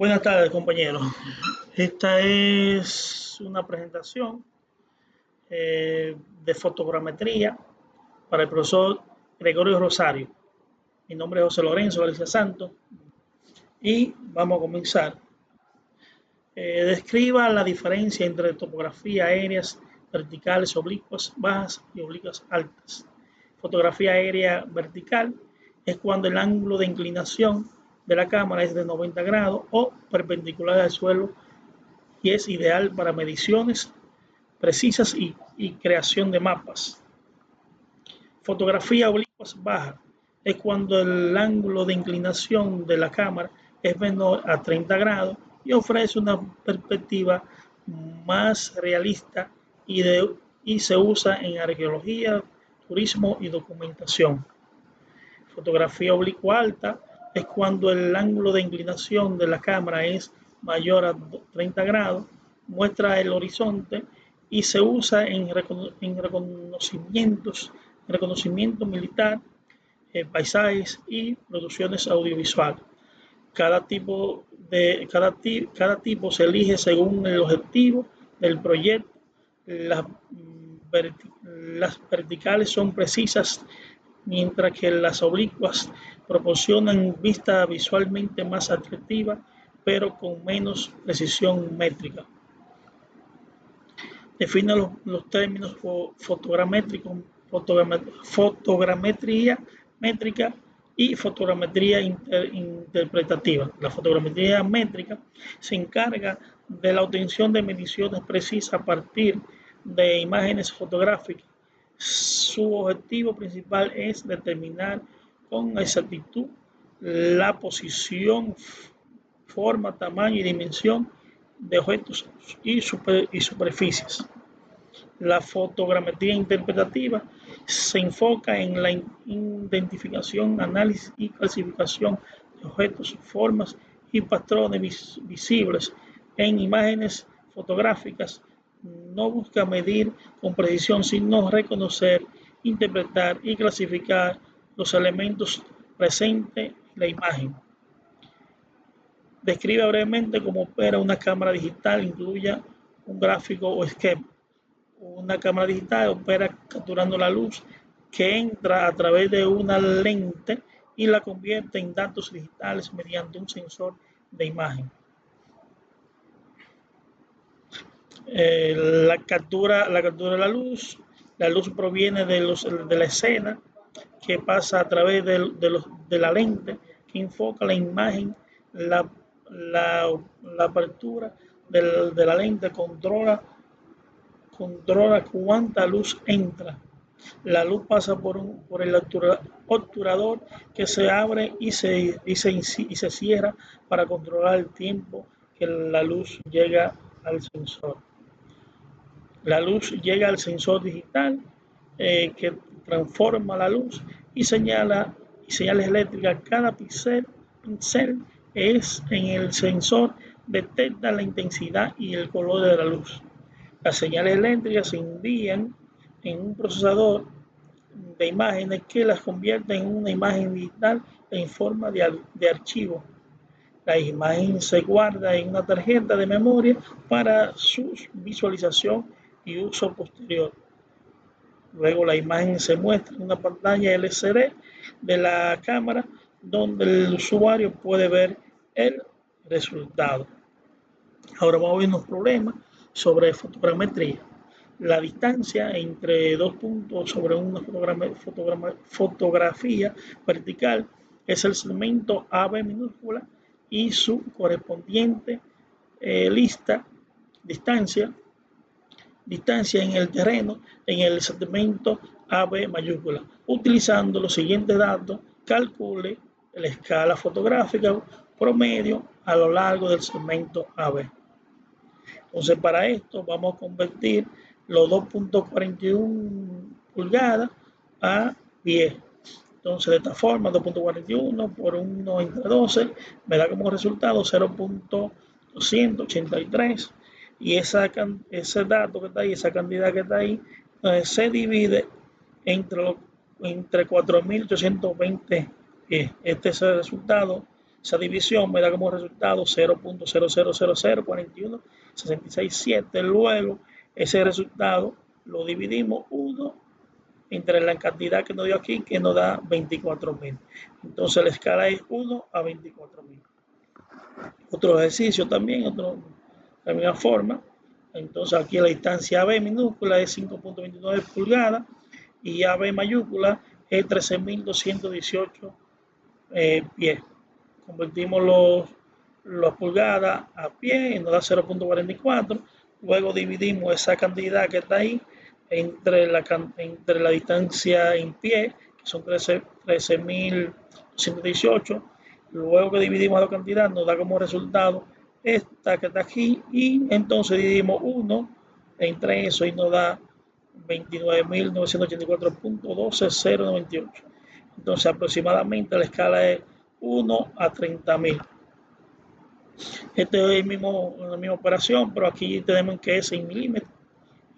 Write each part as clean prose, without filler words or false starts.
Buenas tardes, compañeros. Esta es una presentación de fotogrametría para el profesor Gregorio Rosario. Mi nombre es José Lorenzo Galicia Santos y vamos a comenzar. Describa la diferencia entre topografía aéreas verticales oblicuas bajas y oblicuas altas. Fotografía aérea vertical es cuando el ángulo de inclinación de la cámara es de 90 grados o perpendicular al suelo y es ideal para mediciones precisas y creación de mapas. Fotografía oblicuas baja es cuando el ángulo de inclinación de la cámara es menor a 30 grados y ofrece una perspectiva más realista y se usa en arqueología, turismo y documentación. Fotografía oblicua alta es cuando el ángulo de inclinación de la cámara es mayor a 30 grados, muestra el horizonte y se usa en reconocimiento militar, paisajes y producciones audiovisuales. Cada tipo se elige según el objetivo del proyecto. Las verticales son precisas, mientras que las oblicuas proporcionan vista visualmente más atractiva, pero con menos precisión métrica. Define los términos fotogrametría métrica y fotogrametría interpretativa. La fotogrametría métrica se encarga de la obtención de mediciones precisas a partir de imágenes fotográficas. Su objetivo principal es determinar con exactitud la posición, forma, tamaño y dimensión de objetos y superficies. La fotogrametría interpretativa se enfoca en la identificación, análisis y clasificación de objetos, formas y patrones visibles en imágenes fotográficas. No busca medir con precisión, sino reconocer, interpretar y clasificar los elementos presentes en la imagen. Describe brevemente cómo opera una cámara digital, incluya un gráfico o esquema. Una cámara digital opera capturando la luz que entra a través de una lente y la convierte en datos digitales mediante un sensor de imagen. La captura de la luz proviene de la escena que pasa a través de la lente que enfoca la imagen. La apertura de la lente controla cuánta luz entra. La luz pasa por el obturador que se abre y se cierra para controlar el tiempo que la luz llega al sensor. La luz llega al sensor digital que transforma la luz y señales eléctricas. Cada pincel es en el sensor detecta la intensidad y el color de la luz. Las señales eléctricas se envían en un procesador de imágenes que las convierte en una imagen digital en forma de archivo. La imagen se guarda en una tarjeta de memoria para su visualización y uso posterior. Luego la imagen se muestra en una pantalla LCD de la cámara donde el usuario puede ver el resultado. Ahora vamos a ver unos problemas sobre fotogrametría. La distancia entre dos puntos sobre una fotografía vertical es el segmento AB minúscula y su correspondiente distancia en el terreno en el segmento AB mayúscula. Utilizando los siguientes datos, calcule la escala fotográfica promedio a lo largo del segmento AB. Entonces, para esto vamos a convertir los 2.41 pulgadas a 10. Entonces, de esta forma, 2.41 por 1 entre 12 me da como resultado 0.283. Y ese dato que está ahí, esa cantidad que está ahí, se divide entre 4.820 pies. Este es el resultado Esa división me da como resultado 0.000041667. Luego, ese resultado lo dividimos 1 entre la cantidad que nos dio aquí, que nos da 24.000. Entonces la escala es 1 a 24.000. Otro ejercicio también, de la misma forma. Entonces aquí la distancia B minúscula es 5.29 pulgadas y AB mayúscula es 13.218 pies. Convertimos las pulgadas a pie y nos da 0.44. Luego dividimos esa cantidad que está ahí entre la distancia en pie, que son 13.218. Luego que dividimos la cantidad nos da como resultado esta que está aquí y entonces dividimos 1 entre eso y nos da 29.984.12098. Entonces aproximadamente la escala es 1 a 30.000. Este es la misma operación, pero aquí tenemos que es en milímetros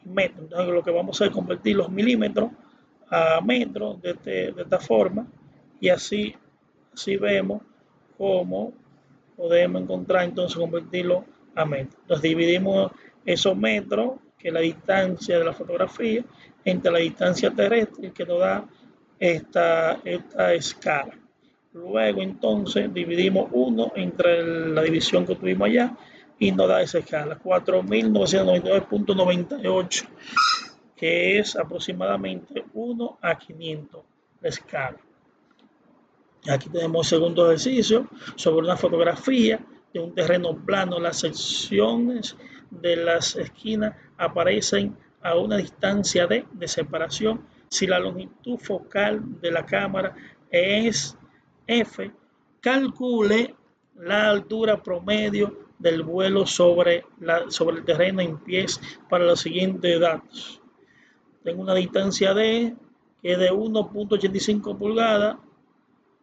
y metros. Entonces lo que vamos a hacer es convertir los milímetros a metros de esta forma y así vemos cómo podemos encontrar entonces convertirlo a metros. Entonces dividimos esos metros, que es la distancia de la fotografía, entre la distancia terrestre que nos da esta escala. Luego entonces dividimos 1 entre la división que tuvimos allá y nos da esa escala, 4.999.98, que es aproximadamente 1 a 500 la escala. Aquí tenemos el segundo ejercicio sobre una fotografía de un terreno plano. Las secciones de las esquinas aparecen a una distancia de separación. Si la longitud focal de la cámara es F, calcule la altura promedio del vuelo sobre el terreno en pies para los siguientes datos. Tengo una distancia D que es de 1.85 pulgadas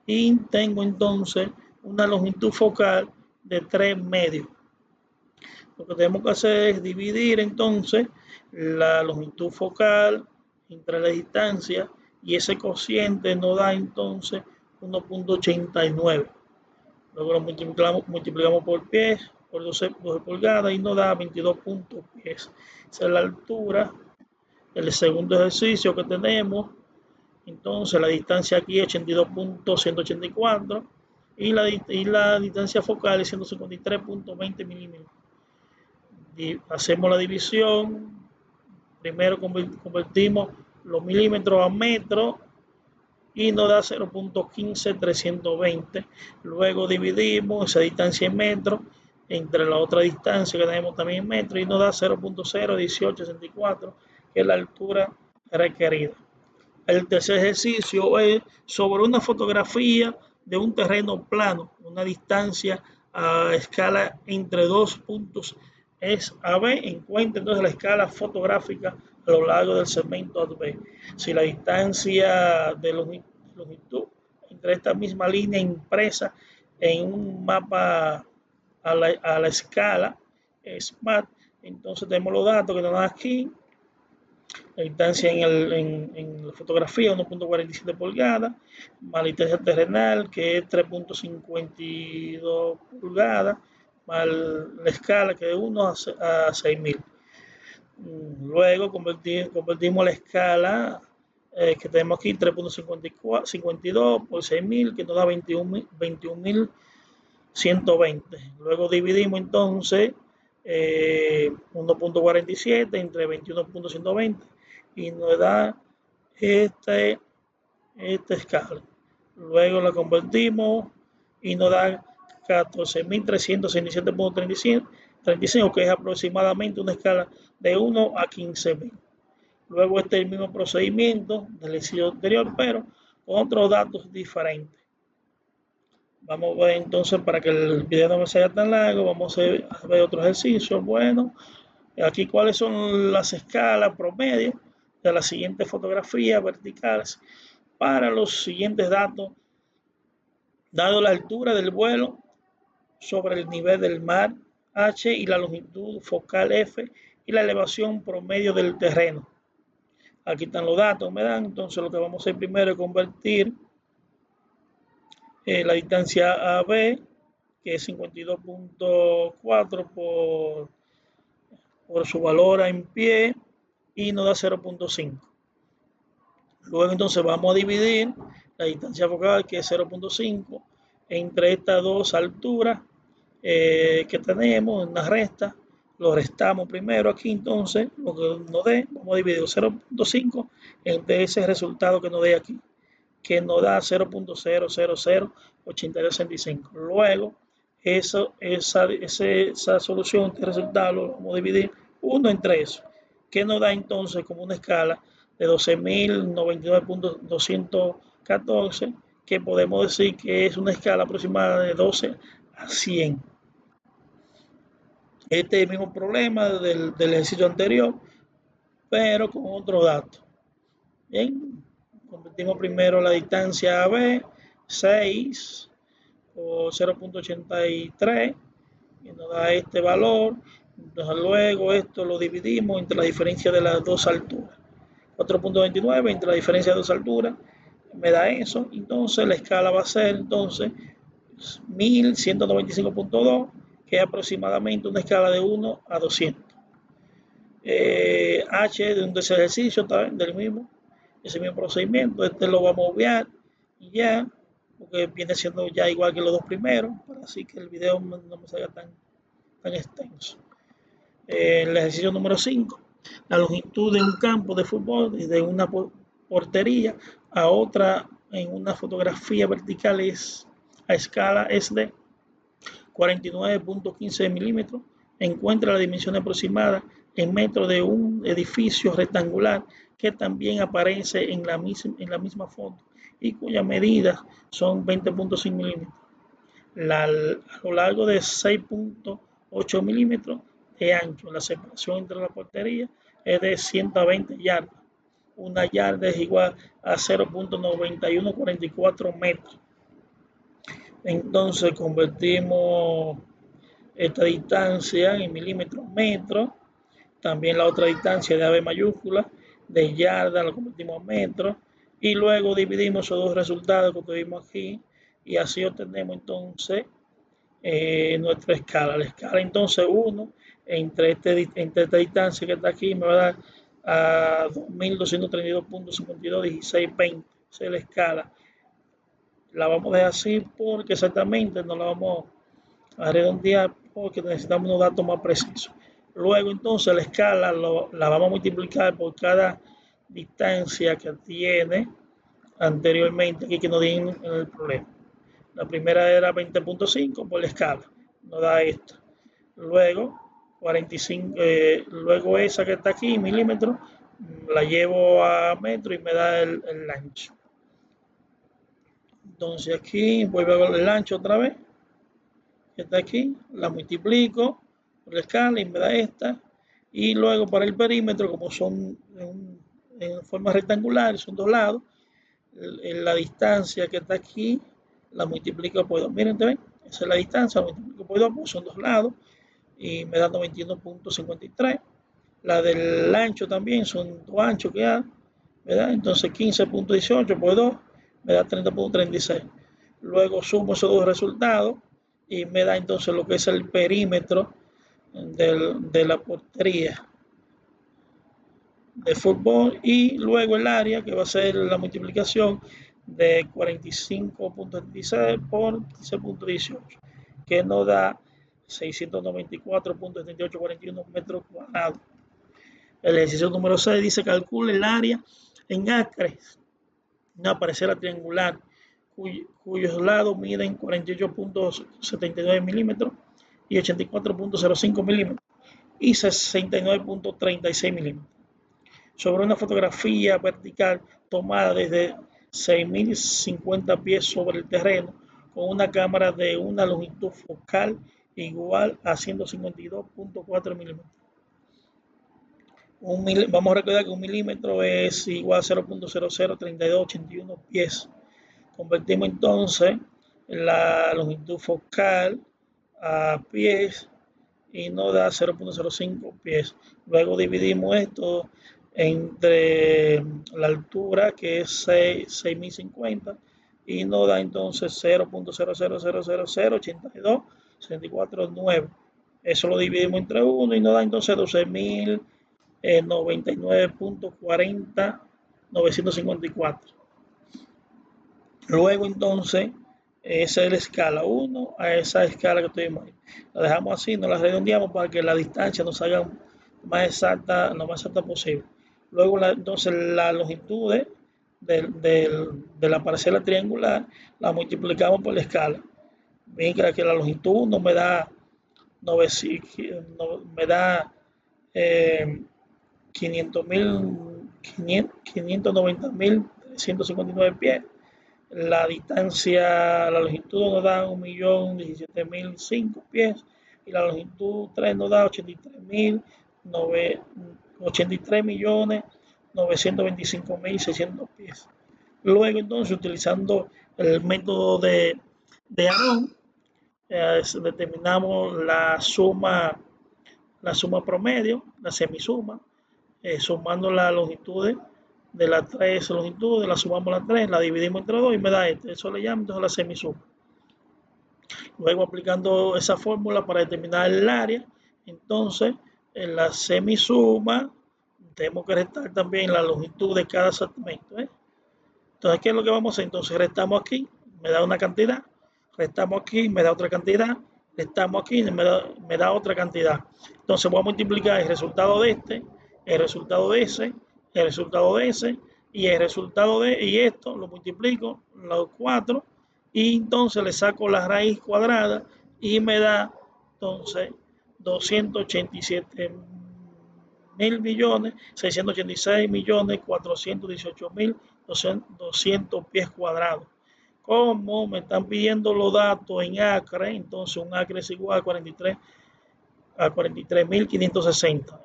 y tengo entonces una longitud focal de 3 medios. Lo que tenemos que hacer es dividir entonces la longitud focal entre la distancia y ese cociente nos da entonces 1.89. Luego lo multiplicamos por pies, por 12 pulgadas y nos da 22 puntos pies. Esa es la altura. El segundo ejercicio que tenemos, entonces la distancia aquí es 82.184 y la distancia focal es 153.20 milímetros. Hacemos la división. Primero convertimos los milímetros a metros y nos da 0.15320. Luego dividimos esa distancia en metros entre la otra distancia que tenemos también en metros y nos da 0.01864, que es la altura requerida. El tercer ejercicio es sobre una fotografía de un terreno plano, una distancia a escala entre dos puntos es AB. Encuentra entonces la escala fotográfica a lo largo del segmento AB. Si la distancia de longitud entre esta misma línea impresa en un mapa a la escala SMART, entonces tenemos los datos que nos dan aquí. La distancia en la fotografía 1.47 pulgadas, más la distancia terrenal que es 3.52 pulgadas, más la escala que es de 1 a 6.000. Luego convertimos la escala que tenemos aquí 3.52 por 6.000, que nos da 21.120. Luego dividimos entonces 1.47 entre 21.120 y nos da esta escala. Luego la convertimos y nos da 14.367.35, que es aproximadamente una escala de 1 a 15.000. Luego este es el mismo procedimiento del ejercicio anterior, pero con otros datos diferentes. Vamos a ver entonces, para que el video no me sea tan largo, vamos a ver otro ejercicio. Bueno, aquí cuáles son las escalas promedio de las siguientes fotografías verticales para los siguientes datos, dado la altura del vuelo sobre el nivel del mar H y la longitud focal F y la elevación promedio del terreno. Aquí están los datos, me dan. Entonces lo que vamos a hacer primero es convertir la distancia AB que es 52.4 por su valor en pie y nos da 0.5. Luego entonces vamos a dividir la distancia focal, que es 0.5, entre estas dos alturas que tenemos en la resta. Lo restamos primero aquí, entonces lo que nos dé, vamos a dividir 0.5 entre ese resultado que nos dé aquí, que nos da 0.0008265. Luego esa solución, este resultado, lo vamos a dividir 1 entre eso, que nos da entonces como una escala de 12.099.214, que podemos decir que es una escala aproximada de 12 a 100. Este es el mismo problema del ejercicio anterior, pero con otro dato. Bien, convertimos primero la distancia AB, 6 por 0.83, y nos da este valor. Entonces, luego esto lo dividimos entre la diferencia de las dos alturas. 4.29 entre la diferencia de dos alturas me da eso. Entonces la escala va a ser entonces 1195.2, que es aproximadamente una escala de 1 a 200. H de un ejercicio también del mismo, ese mismo procedimiento. Este lo vamos a obviar y ya, porque viene siendo ya igual que los dos primeros, para así que el video no me salga tan extenso. El ejercicio número 5, la longitud de un campo de fútbol y de una portería a otra en una fotografía vertical a escala es de 49.15 milímetros. Encuentra la dimensión aproximada en metros de un edificio rectangular que también aparece en la misma foto y cuyas medidas son 20.5 milímetros. A lo largo de 6.8 milímetros de ancho. La separación entre la portería es de 120 yardas. Una yarda es igual a 0.9144 metros. Entonces convertimos esta distancia en milímetros metros. También la otra distancia de AB mayúscula, de yarda, lo convertimos a metros. Y luego dividimos esos dos resultados que tuvimos aquí. Y así obtenemos entonces nuestra escala. La escala entonces 1 entre esta distancia que está aquí me va a dar a 2232.521620. Esa es la escala. La vamos a dejar así porque exactamente no la vamos a redondear porque necesitamos unos datos más precisos. Luego entonces la escala la vamos a multiplicar por cada distancia que tiene anteriormente aquí que nos dieron en el problema. La primera era 20.5 por la escala, nos da esto. Luego 45, luego esa que está aquí, milímetros, la llevo a metro y me da el ancho. Entonces aquí vuelvo a ver el ancho otra vez, que está aquí, la multiplico por la escala y me da esta. Y luego para el perímetro, como son en forma rectangular, son dos lados, la distancia que está aquí la multiplico por 2. Miren, ¿te ven? Esa es la distancia, la multiplico por 2, pues son dos lados y me da 91.53. La del ancho también son dos anchos que hay, ¿verdad? Entonces 15.18 por 2 me da 30.36. Luego sumo esos dos resultados y me da entonces lo que es el perímetro de la portería de fútbol, y luego el área, que va a ser la multiplicación de 45.36 por 15.18, que nos da 694.7841 metros cuadrados. El ejercicio número 6 dice: calcule el área en acres una parcela triangular cuyos lados miden 48.79 milímetros y 84.05 milímetros y 69.36 milímetros. Sobre una fotografía vertical tomada desde 6.050 pies sobre el terreno con una cámara de una longitud focal igual a 152.4 milímetros. Vamos a recordar que un milímetro es igual a 0.003281 pies. Convertimos entonces la longitud focal a pies y nos da 0.05 pies. Luego dividimos esto entre la altura, que es 6.050, y nos da entonces 0.000008264.9. Eso lo dividimos entre 1 y nos da entonces 12.099.40.954. Luego entonces, esa es la escala 1 a esa escala que tuvimos ahí. La dejamos así, no la redondeamos para que la distancia nos salga más exacta, lo más exacta posible. Luego entonces la longitud de la parcela triangular la multiplicamos por la escala. Ven que la longitud 1 me da 590.359 pies. La distancia, la longitud nos da 1.017.005 pies y la longitud 3 nos da 83.925.600 pies. Luego entonces, utilizando el método de Aarón, determinamos la suma promedio, la semisuma, sumando las longitudes de las tres longitudes, la sumamos las tres, la dividimos entre 2 y me da este. Eso le llamo entonces la semisuma. Luego, aplicando esa fórmula para determinar el área, entonces en la semisuma tenemos que restar también la longitud de cada segmento. Entonces, ¿qué es lo que vamos a hacer? Entonces, restamos aquí, me da una cantidad, restamos aquí, me da otra cantidad, restamos aquí, me da otra cantidad. Entonces, voy a multiplicar el resultado de este, el resultado de ese, el resultado de ese y el resultado de, y esto lo multiplico, los 4, y entonces le saco la raíz cuadrada y me da entonces 287.686.418.200 pies cuadrados. Como me están pidiendo los datos en acre, entonces un acre es igual a 43.560.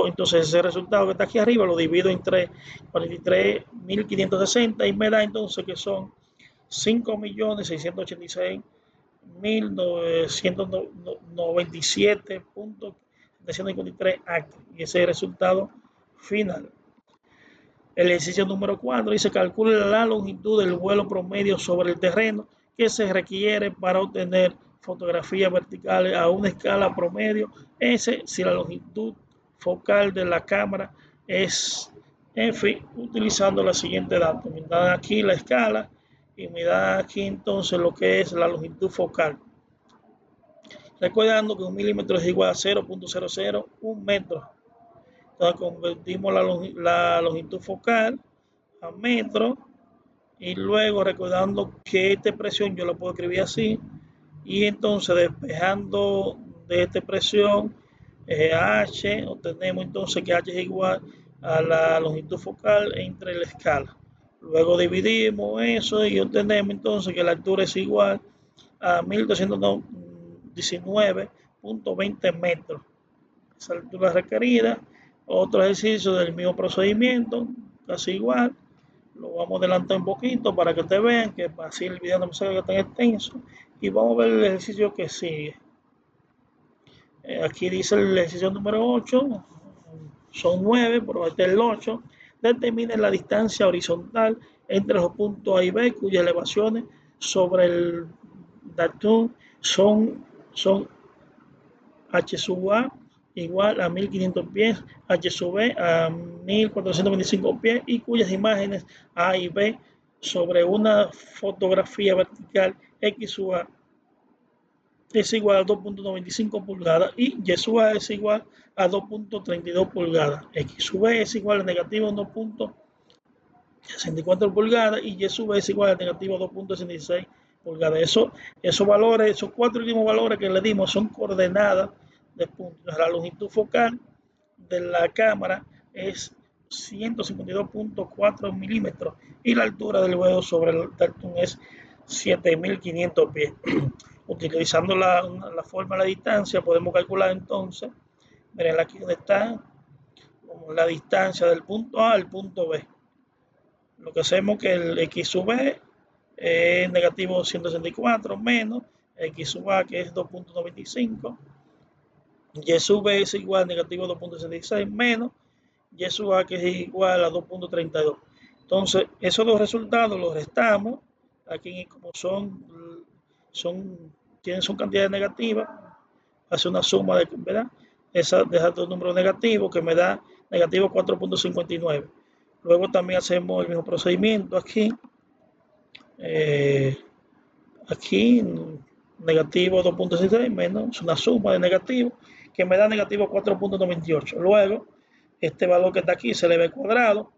Entonces ese resultado que está aquí arriba lo divido entre 43.560 y me da entonces que son 5.686.997.753 acres. Y ese es el resultado final. El ejercicio número 4 dice: calcula la longitud del vuelo promedio sobre el terreno que se requiere para obtener fotografías verticales a una escala promedio S si la longitud focal de la cámara es F, utilizando la siguiente datos. Me da aquí la escala y me da aquí entonces lo que es la longitud focal. Recordando que 1 milímetro es igual a 0.001 metro. Entonces convertimos la longitud focal a metro y luego recordando que esta expresión yo la puedo escribir así y entonces despejando de esta expresión H, obtenemos entonces que H es igual a la longitud focal entre la escala. Luego dividimos eso y obtenemos entonces que la altura es igual a 1.219.20 metros. Esa altura requerida. Otro ejercicio del mismo procedimiento, casi igual. Lo vamos a adelantar un poquito para que te vean, que así el video no me salga tan extenso. Y vamos a ver el ejercicio que sigue. Aquí dice el ejercicio número 8. Son 9, pero este es el 8. Determine la distancia horizontal entre los puntos A y B, cuyas elevaciones sobre el datum son H sub A igual a 1.500 pies, H sub B a 1.425 pies y cuyas imágenes A y B sobre una fotografía vertical X sub A es igual a 2.95 pulgadas y Y sub A es igual a 2.32 pulgadas. X sub B es igual a negativo 1.64 pulgadas y Y sub B es igual a negativo 2.66 pulgadas. Esos valores, esos 4 últimos valores que le dimos son coordenadas de puntos. La longitud focal de la cámara es 152.4 milímetros y la altura del vuelo sobre el datum es 7.500 pies. Utilizando la forma de la distancia podemos calcular entonces, miren aquí donde está, la distancia del punto A al punto B. Lo que hacemos es que el X sub B es negativo 264 menos X sub A que es 2.95. Y sub B es igual a negativo 2.66 menos Y sub A que es igual a 2.32. Entonces, esos dos resultados los restamos Aquí como son cantidades negativas, hace una suma de, ¿verdad? De esos dos números negativos que me da negativo 4.59. Luego también hacemos el mismo procedimiento aquí. Eh, Aquí negativo 2.66 menos una suma de negativos que me da negativo 4.98. Luego, este valor que está aquí se eleva al cuadrado,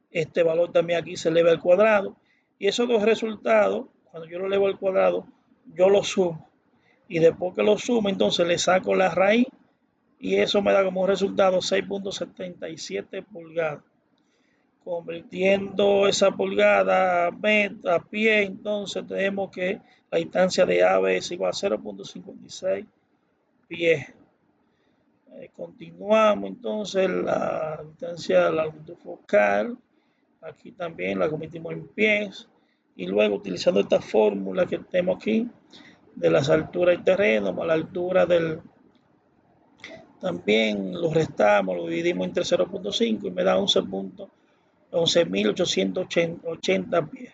este valor también aquí se eleva al cuadrado, y esos dos resultados, cuando yo lo elevo al cuadrado, yo lo sumo. Y después que lo sumo, entonces le saco la raíz y eso me da como resultado 6.77 pulgadas. Convirtiendo esa pulgada a pie, entonces tenemos que la distancia de AB es igual a 0.56 pies. Continuamos entonces la distancia de la longitud focal, aquí también la convertimos en pies y luego utilizando esta fórmula que tenemos aquí de las alturas del terreno más la altura del, también lo restamos, lo dividimos entre 0.5 y me da 11.880 pies.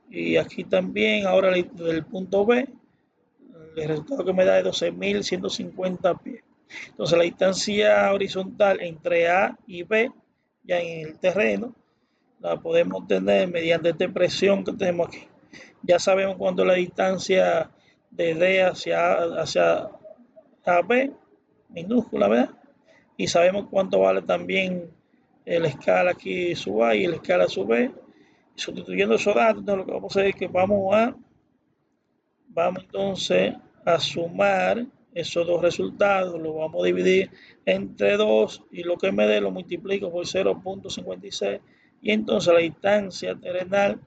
Y aquí también, ahora del punto B, el resultado que me da es 12.150 pies. Entonces la distancia horizontal entre A y B, ya en el terreno, la podemos tener mediante esta expresión que tenemos aquí. Ya sabemos cuánto es la distancia de D hacia AB, minúscula, ¿verdad? Y sabemos cuánto vale también la escala aquí sub A y la escala sub B. Sustituyendo esos datos, entonces lo que vamos a hacer es que vamos entonces a sumar esos dos resultados, lo vamos a dividir entre 2 y lo que me dé lo multiplico por 0.56 y entonces la distancia terrenal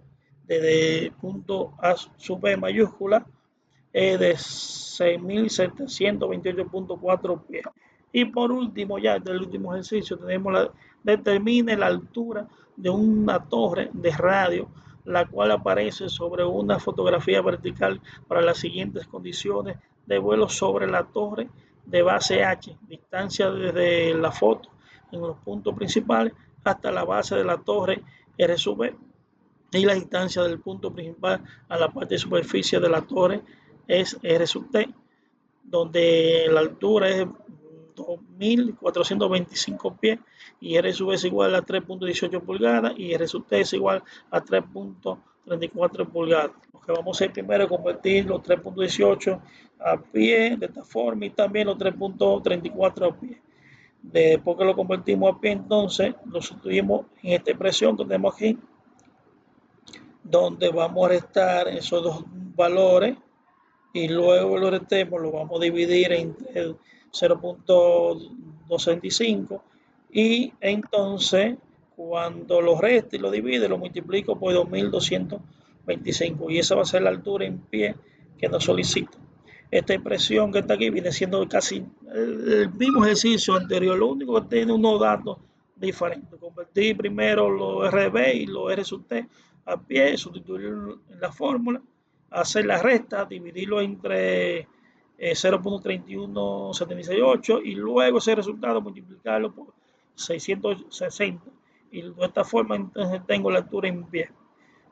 desde el punto A sub B mayúscula es de 6.728.4 pies. Y por último, ya del último ejercicio, determine la altura de una torre de radio, la cual aparece sobre una fotografía vertical para las siguientes condiciones de vuelo sobre la torre de base H, distancia desde la foto en los puntos principales hasta la base de la torre R sub B y la distancia del punto principal a la parte de superficie de la torre es R sub T, donde la altura es 2.425 pies y R sub es igual a 3.18 pulgadas y R sub T es igual a 3.34 pulgadas. Lo que vamos a hacer primero es convertir los 3.18 a pie de esta forma y también los 3.34 a pie. Después que lo convertimos a pie, entonces lo sustituimos en esta expresión que tenemos aquí, donde vamos a restar esos dos valores y luego lo restemos, lo vamos a dividir entre 0.265 y entonces cuando lo reste y lo divide lo multiplico por 2.225 y esa va a ser la altura en pie que nos solicita. Esta expresión que está aquí viene siendo casi el mismo ejercicio anterior, lo único que tiene unos datos diferentes. Convertir primero los RB y los R sub T a pie, sustituirlo en la fórmula, hacer la resta, dividirlo entre 0.31768 y luego ese resultado multiplicarlo por 660 y de esta forma entonces tengo la altura en pie.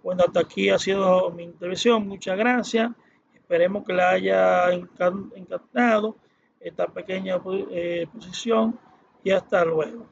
Bueno, hasta aquí ha sido mi intervención, muchas gracias, esperemos que la haya encantado esta pequeña exposición y hasta luego.